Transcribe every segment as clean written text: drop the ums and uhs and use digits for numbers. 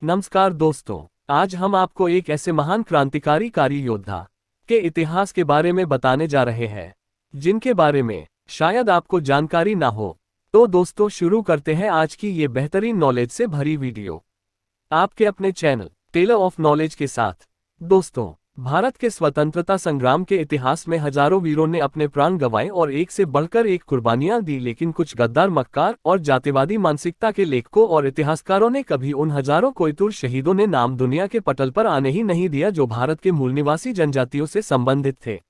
नमस्कार दोस्तों। आज हम आपको एक ऐसे महान क्रांतिकारी योद्धा के इतिहास के बारे में बताने जा रहे हैं जिनके बारे में शायद आपको जानकारी ना हो। तो दोस्तों शुरू करते हैं आज की ये बेहतरीन नॉलेज से भरी वीडियो आपके अपने चैनल टेलर ऑफ नॉलेज के साथ। दोस्तों, भारत के स्वतंत्रता संग्राम के इतिहास में हजारों वीरों ने अपने प्राण गंवाए और एक से बढ़कर एक कुर्बानियां दी, लेकिन कुछ गद्दार, मक्कार और जातिवादी मानसिकता के लेखकों और इतिहासकारों ने कभी उन हजारों कोयतुर शहीदों ने नाम दुनिया के पटल पर आने ही नहीं दिया जो भारत के मूल निवासी जनजातियों से संबंधित थे।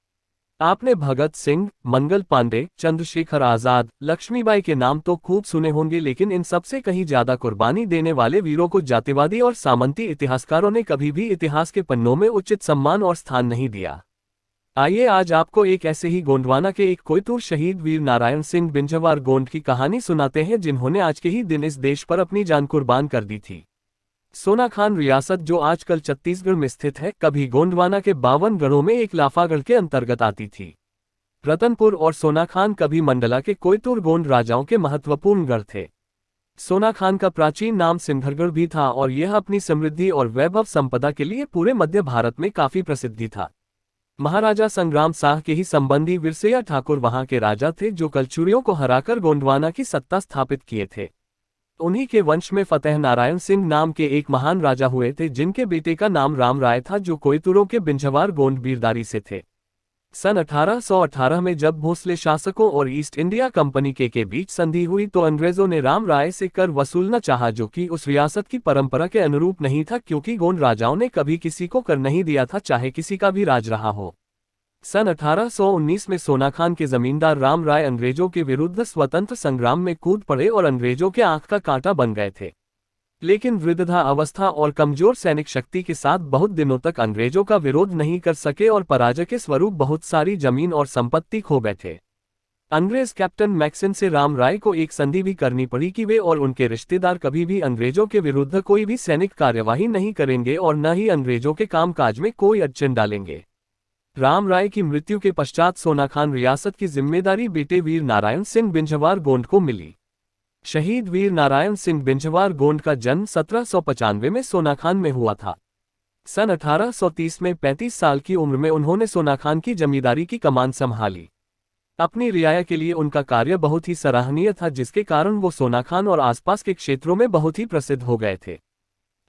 आपने भगत सिंह, मंगल पांडे, चंद्रशेखर आजाद, लक्ष्मीबाई के नाम तो खूब सुने होंगे, लेकिन इन सबसे कहीं ज्यादा कुर्बानी देने वाले वीरों को जातिवादी और सामंती इतिहासकारों ने कभी भी इतिहास के पन्नों में उचित सम्मान और स्थान नहीं दिया। आइए आज आपको एक ऐसे ही गोंडवाना के एक कोयतुर शहीद वीर नारायण सिंह बिंझवार गोंड की कहानी सुनाते हैं, जिन्होंने आज के ही दिन इस देश पर अपनी जान कुर्बान कर दी थी। सोनाखान रियासत, जो आजकल छत्तीसगढ़ में स्थित है, कभी गोंडवाना के 52 गढ़ों में एक लाफागढ़ के अंतर्गत आती थी। रतनपुर और सोनाखान कभी मंडला के कोयतुर गोंड राजाओं के महत्वपूर्ण गढ़ थे। सोनाखान का प्राचीन नाम सिंघरगढ़ भी था और यह अपनी समृद्धि और वैभव संपदा के लिए पूरे मध्य भारत में काफी प्रसिद्धि था। महाराजा संग्राम शाह के ही संबंधी विरसैया ठाकुर वहां के राजा थे, जो कलचुरियों को हराकर गोंडवाना की सत्ता स्थापित किए थे। उन्हीं के वंश में फतेह नारायण सिंह नाम के एक महान राजा हुए थे, जिनके बेटे का नाम राम राय था, जो कोयतुरों के बिंझवार गोंड बीरदारी से थे। सन 1818 में जब भोसले शासकों और ईस्ट इंडिया कंपनी के बीच संधि हुई तो अंग्रेजों ने राम राय से कर वसूलना चाहा, जो कि उस रियासत की परंपरा के अनुरूप नहीं था, क्योंकि गोंड राजाओं ने कभी किसी को कर नहीं दिया था, चाहे किसी का भी राज रहा हो। सन 1819 में सोनाखान के जमींदार राम राय अंग्रेजों के विरुद्ध स्वतंत्र संग्राम में कूद पड़े और अंग्रेजों के आंख का कांटा बन गए थे। लेकिन वृद्धा अवस्था और कमजोर सैनिक शक्ति के साथ बहुत दिनों तक अंग्रेजों का विरोध नहीं कर सके और पराजय के स्वरूप बहुत सारी जमीन और संपत्ति खो बैठे। अंग्रेज कैप्टन मैक्सन से राम राय को एक संधि भी करनी पड़ी कि वे और उनके रिश्तेदार कभी भी अंग्रेजों के विरुद्ध कोई भी सैनिक कार्यवाही नहीं करेंगे और न ही अंग्रेजों के कामकाज में कोई अड़चन डालेंगे। राम राय की मृत्यु के पश्चात सोनाखान रियासत की जिम्मेदारी बेटे वीर नारायण सिंह बिंझवार गोंड को मिली। शहीद वीर नारायण सिंह बिंझवार गोंड का जन्म 1795 में सोनाखान में हुआ था। सन 1830 में 35 साल की उम्र में उन्होंने सोनाखान की जमींदारी की कमान संभाली। अपनी रियाया के लिए उनका कार्य बहुत ही सराहनीय था, जिसके कारण वो सोनाखान और आसपास के क्षेत्रों में बहुत ही प्रसिद्ध हो गए थे।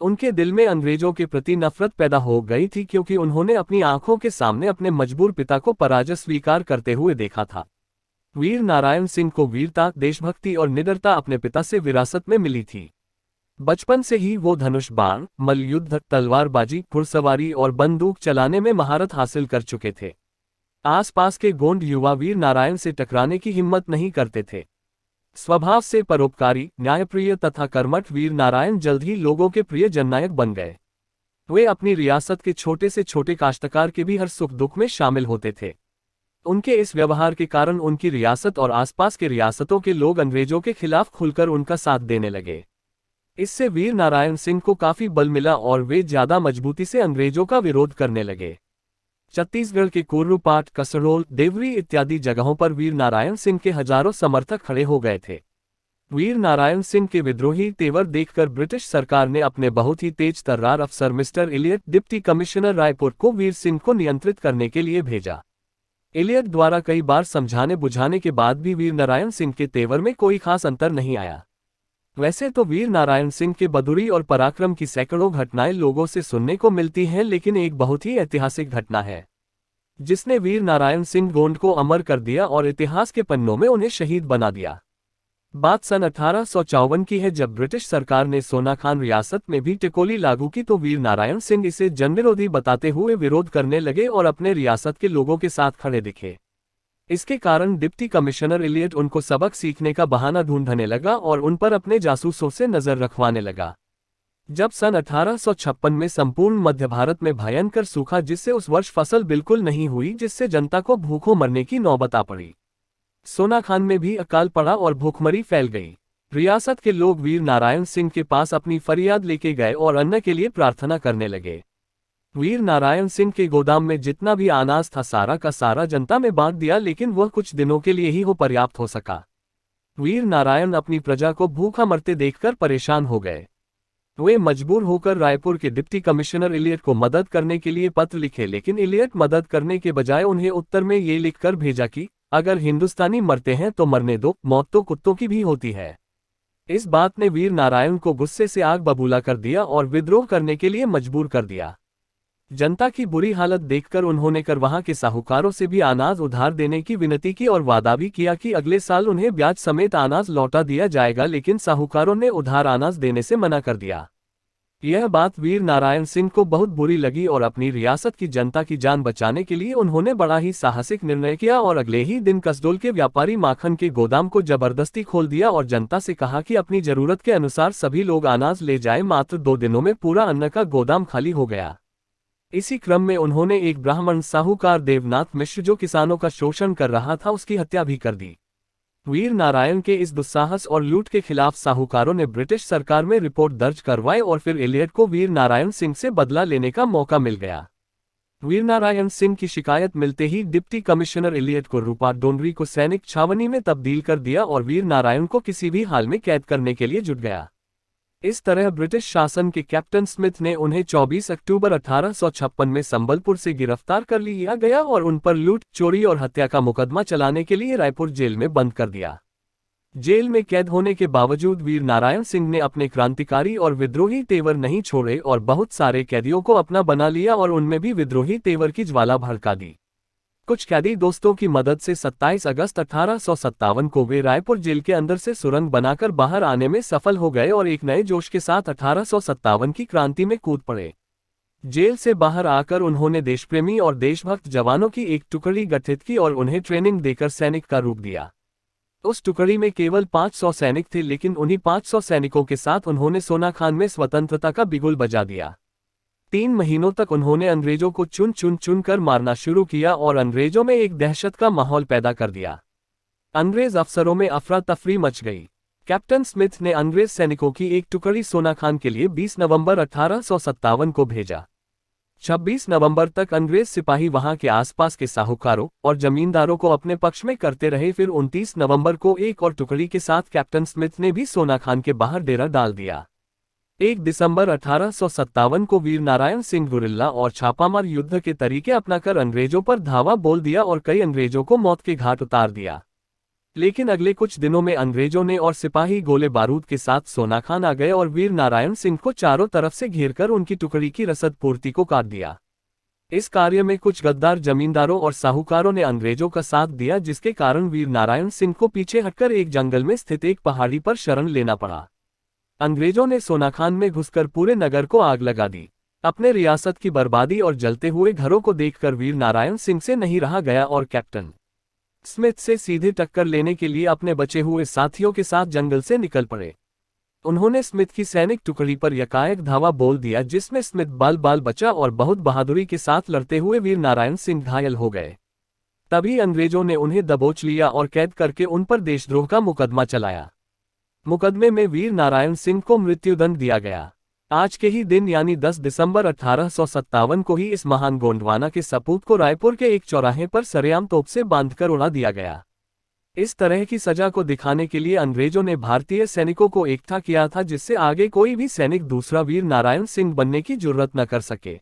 उनके दिल में अंग्रेजों के प्रति नफरत पैदा हो गई थी, क्योंकि उन्होंने अपनी आंखों के सामने अपने मजबूर पिता को पराजय स्वीकार करते हुए देखा था। वीर नारायण सिंह को वीरता, देशभक्ति और निडरता अपने पिता से विरासत में मिली थी। बचपन से ही वो धनुष बाण, मल्लयुद्ध, तलवारबाजी, घुड़सवारी और बंदूक चलाने में महारत हासिल कर चुके थे। आसपास के गोंड युवा वीर नारायण से टकराने की हिम्मत नहीं करते थे। स्वभाव से परोपकारी, न्यायप्रिय तथा कर्मठ वीर नारायण जल्द ही लोगों के प्रिय जननायक बन गए। वे अपनी रियासत के छोटे से छोटे काश्तकार के भी हर सुख दुख में शामिल होते थे। उनके इस व्यवहार के कारण उनकी रियासत और आसपास के रियासतों के लोग अंग्रेजों के खिलाफ खुलकर उनका साथ देने लगे। इससे वीर नारायण सिंह को काफी बल मिला और वे ज्यादा मजबूती से अंग्रेजों का विरोध करने लगे। छत्तीसगढ़ के कोर्रुपाट, कसरोल, देवरी इत्यादि जगहों पर वीर नारायण सिंह के हजारों समर्थक खड़े हो गए थे। वीर नारायण सिंह के विद्रोही तेवर देखकर ब्रिटिश सरकार ने अपने बहुत ही तेज तर्रार अफसर mister Elliot, deputy commissioner Raipur को वीर सिंह को नियंत्रित करने के लिए भेजा। इलियट द्वारा कई बार समझाने बुझाने के बाद भी वीर नारायण सिंह के तेवर में कोई खास अंतर नहीं आया। वैसे तो वीर नारायण सिंह के बहादुरी और पराक्रम की सैकड़ों घटनाएं लोगों से सुनने को मिलती हैं, लेकिन एक बहुत ही ऐतिहासिक घटना है जिसने वीर नारायण सिंह गोंड को अमर कर दिया और इतिहास के पन्नों में उन्हें शहीद बना दिया। बात सन 1854 की है, जब ब्रिटिश सरकार ने सोनाखान रियासत में भी टिकोली लागू की तो वीर नारायण सिंह इसे जनविरोधी बताते हुए विरोध करने लगे और अपने रियासत के लोगों के साथ खड़े दिखे। इसके कारण डिप्टी कमिश्नर इलियट उनको सबक सीखने का बहाना ढूंढने लगा और उन पर अपने जासूसों से नजर रखवाने लगा। जब सन 1856 में संपूर्ण मध्य भारत में भयंकर सूखा, जिससे उस वर्ष फसल बिल्कुल नहीं हुई, जिससे जनता को भूखों मरने की नौबत आ पड़ी, सोनाखान में भी अकाल पड़ा और भूखमरी फैल गई। रियासत के लोग वीर नारायण सिंह के पास अपनी फरियाद लेके गए और अन्न के लिए प्रार्थना करने लगे। वीर नारायण सिंह के गोदाम में जितना भी अनाज था सारा का सारा जनता में बांट दिया, लेकिन वह कुछ दिनों के लिए ही पर्याप्त हो सका। वीर नारायण अपनी प्रजा को भूखा मरते देखकर परेशान हो गए। वे मजबूर होकर रायपुर के डिप्टी कमिश्नर इलियट को मदद करने के लिए पत्र लिखे, लेकिन इलियट मदद करने के बजाय उन्हें उत्तर में ये लिखकर भेजा कि अगर हिंदुस्तानी मरते हैं तो मरने दो, मौत तो कुत्तों की भी होती है। इस बात ने वीर नारायण को गुस्से से आग बबूला कर दिया और विद्रोह करने के लिए मजबूर कर दिया। जनता की बुरी हालत देखकर उन्होंने कर वहां के साहूकारों से भी अनाज उधार देने की विनती की और वादा भी किया कि अगले साल उन्हें ब्याज समेत अनाज लौटा दिया जाएगा, लेकिन साहूकारों ने उधार अनाज देने से मना कर दिया। यह बात वीर नारायण सिंह को बहुत बुरी लगी और अपनी रियासत की जनता की जान बचाने के लिए उन्होंने बड़ा ही साहसिक निर्णय किया और अगले ही दिन कसडोल के व्यापारी माखन के गोदाम को जबरदस्ती खोल दिया और जनता से कहा कि अपनी जरूरत के अनुसार सभी लोग अनाज ले जाएं। मात्र 2 दिनों में पूरा अन्न का गोदाम खाली हो गया। इसी क्रम में उन्होंने एक ब्राह्मण साहूकार देवनाथ मिश्र, जो किसानों का शोषण कर रहा था, उसकी हत्या भी कर दी। वीर नारायण के इस दुस्साहस और लूट के खिलाफ साहूकारों ने ब्रिटिश सरकार में रिपोर्ट दर्ज करवाई और फिर इलियट को वीर नारायण सिंह से बदला लेने का मौका मिल गया। वीर नारायण सिंह की शिकायत मिलते ही डिप्टी कमिश्नर इलियट को रूपा डोनरी को सैनिक छावनी में तब्दील कर दिया और वीर नारायण को किसी भी हाल में कैद करने के लिए जुट गया। इस तरह ब्रिटिश शासन के कैप्टन स्मिथ ने उन्हें 24 अक्टूबर 1856 में संबलपुर से गिरफ्तार कर लिया गया और उन पर लूट, चोरी और हत्या का मुकदमा चलाने के लिए रायपुर जेल में बंद कर दिया। जेल में कैद होने के बावजूद वीर नारायण सिंह ने अपने क्रांतिकारी और विद्रोही तेवर नहीं छोड़े और बहुत सारे कैदियों को अपना बना लिया और उनमें भी विद्रोही तेवर की ज्वाला भड़का दी। कुछ कैदी दोस्तों की मदद से 27 अगस्त 1857 को वे रायपुर जेल के अंदर से सुरंग बनाकर बाहर आने में सफल हो गए और एक नए जोश के साथ 1857 की क्रांति में कूद पड़े। जेल से बाहर आकर उन्होंने देशप्रेमी और देशभक्त जवानों की एक टुकड़ी गठित की और उन्हें ट्रेनिंग देकर सैनिक का रूप दिया। उस टुकड़ी में केवल 500 सैनिक थे, लेकिन उन्हीं 500 सैनिकों के साथ उन्होंने सोनाखान में स्वतंत्रता का बिगुल बजा दिया। 3 महीनों तक उन्होंने अंग्रेजों को चुन कर मारना शुरू किया और अंग्रेजों में एक दहशत का माहौल पैदा कर दिया। अंग्रेज अफसरों में अफरा तफरी मच गई। कैप्टन स्मिथ ने अंग्रेज सैनिकों की एक टुकड़ी सोनाखान के लिए 20 नवंबर 1857 को भेजा। 26 नवंबर तक अंग्रेज सिपाही वहां के आसपास के साहूकारों और जमींदारों को अपने पक्ष में करते रहे। फिर 29 नवंबर को एक और टुकड़ी के साथ कैप्टन स्मिथ ने भी सोनाखान के बाहर डेरा डाल दिया। 1 दिसंबर 1857 को वीर नारायण सिंह गुरिल्ला और छापामार युद्ध के तरीके अपनाकर अंग्रेजों पर धावा बोल दिया और कई अंग्रेजों को मौत के घाट उतार दिया। लेकिन अगले कुछ दिनों में अंग्रेजों ने और सिपाही गोले बारूद के साथ सोनाखान आ गए और वीर नारायण सिंह को चारों तरफ से घेरकर उनकी टुकड़ी की रसद पूर्ति को काट दिया। इस कार्य में कुछ गद्दार जमींदारों और साहूकारों ने अंग्रेजों का साथ दिया, जिसके कारण वीर नारायण सिंह को पीछे हटकर एक जंगल में स्थित एक पहाड़ी पर शरण लेना पड़ा। अंग्रेजों ने सोनाखान में घुसकर पूरे नगर को आग लगा दी। अपने रियासत की बर्बादी और जलते हुए घरों को देखकर वीर नारायण सिंह से नहीं रहा गया और कैप्टन स्मिथ से सीधे टक्कर लेने के लिए अपने बचे हुए साथियों के साथ जंगल से निकल पड़े। उन्होंने स्मिथ की सैनिक टुकड़ी पर यकायक धावा बोल दिया, जिसमें स्मिथ बाल बाल बचा और बहुत बहादुरी के साथ लड़ते हुए वीर नारायण सिंह घायल हो गए। तभी अंग्रेजों ने उन्हें दबोच लिया और कैद करके उन पर देशद्रोह का मुकदमा चलाया। मुकदमे में वीर नारायण सिंह को मृत्युदंड दिया गया। आज के ही दिन यानी 10 दिसंबर 1857 को ही इस महान गोंडवाना के सपूत को रायपुर के एक चौराहे पर सरेआम तोप से बांधकर उड़ा दिया गया। इस तरह की सजा को दिखाने के लिए अंग्रेजों ने भारतीय सैनिकों को इकट्ठा किया था, जिससे आगे कोई भी सैनिक दूसरा वीर नारायण सिंह बनने की जुर्रत न कर सके।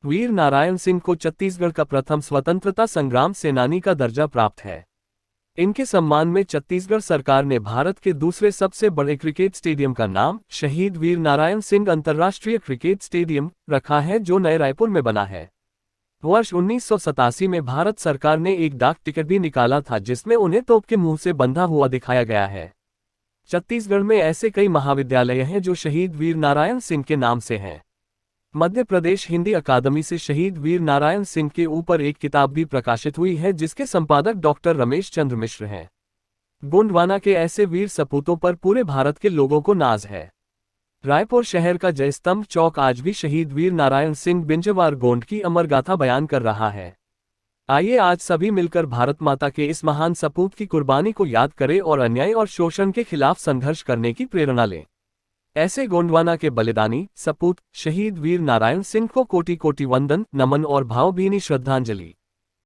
वीर नारायण सिंह को छत्तीसगढ़ का प्रथम स्वतंत्रता संग्राम सेनानी का दर्जा प्राप्त है। इनके सम्मान में छत्तीसगढ़ सरकार ने भारत के दूसरे सबसे बड़े क्रिकेट स्टेडियम का नाम शहीद वीर नारायण सिंह अंतर्राष्ट्रीय क्रिकेट स्टेडियम रखा है, जो नए रायपुर में बना है। वर्ष 1987 में भारत सरकार ने एक डाक टिकट भी निकाला था, जिसमें उन्हें तोप के मुंह से बंधा हुआ दिखाया गया है। छत्तीसगढ़ में ऐसे कई महाविद्यालय हैं जो शहीद वीर नारायण सिंह के नाम से हैं। मध्य प्रदेश हिंदी अकादमी से शहीद वीर नारायण सिंह के ऊपर एक किताब भी प्रकाशित हुई है, जिसके संपादक डॉक्टर रमेश चंद्र मिश्र हैं। गोंडवाना के ऐसे वीर सपूतों पर पूरे भारत के लोगों को नाज है। रायपुर शहर का जयस्तंभ चौक आज भी शहीद वीर नारायण सिंह बिंजवार गोंड की अमर गाथा बयान कर रहा है। आइए आज सभी मिलकर भारत माता के इस महान सपूत की कुर्बानी को याद करें और अन्याय और शोषण के खिलाफ संघर्ष करने की प्रेरणा लें। ऐसे गोंडवाना के बलिदानी सपूत शहीद वीर नारायण सिंह को कोटि कोटि वंदन, नमन और भावभीनी श्रद्धांजलि।